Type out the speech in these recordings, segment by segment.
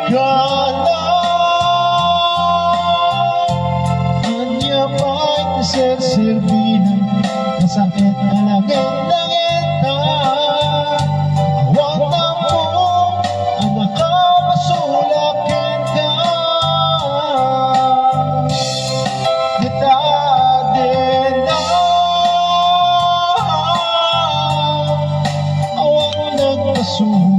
ka na. Kanya ba'y naserserbinan, masakit na langit-langit na. Awang na mo ang nakapasulakin ka. Ditadin na awang nagpasulat.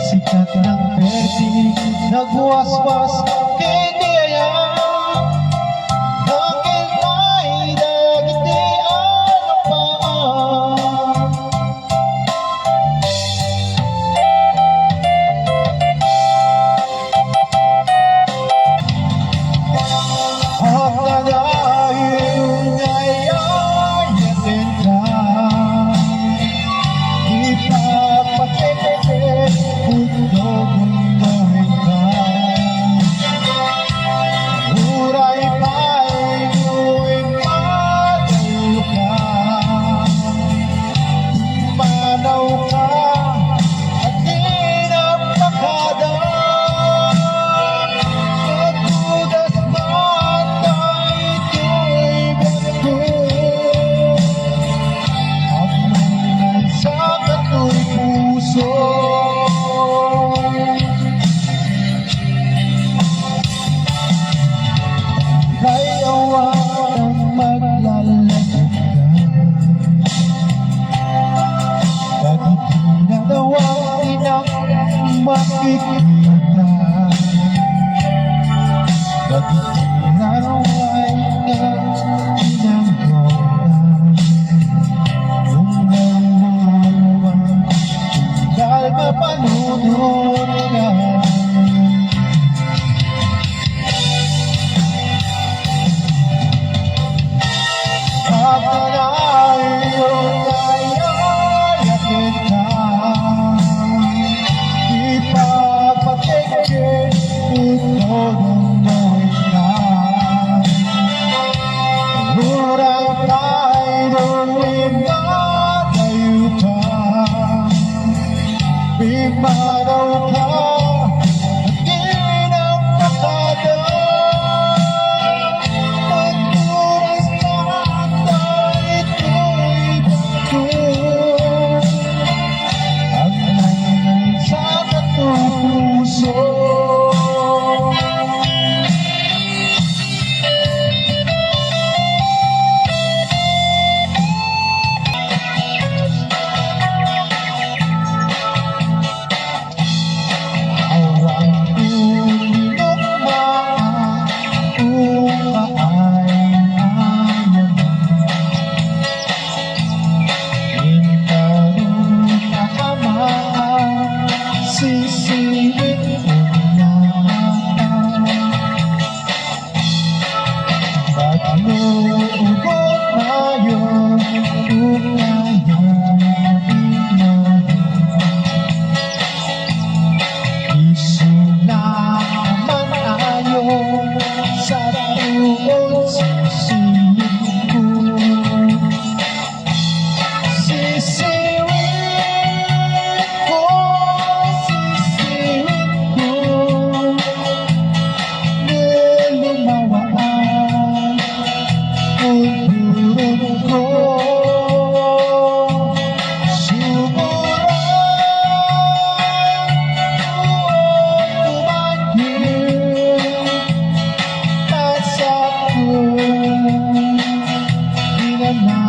Sikat ng perting nagwaswas, hindi ayan. Nakintay dagit di ano pa. At nanahin ngayon yatin ka. Ipapakipit mundo-mundo'y ka. Uray pa'y mo'y madayo ka. Manaw ka at di napakadaan. Pagkudas man tayo ito'y bago. At may sa kato'y puso. Makikita bakit naraway ka pinanggawa kung nawawan dahil mapanunod ka. At nanayon tayo yakin ka. Ipapakikit mundo-mundo'y ka. Murang tayo lumadayo ka. Bimanaw ka at di napakadaan. Pagturas na tayo ito'y bago. At may sa katupuso. Di na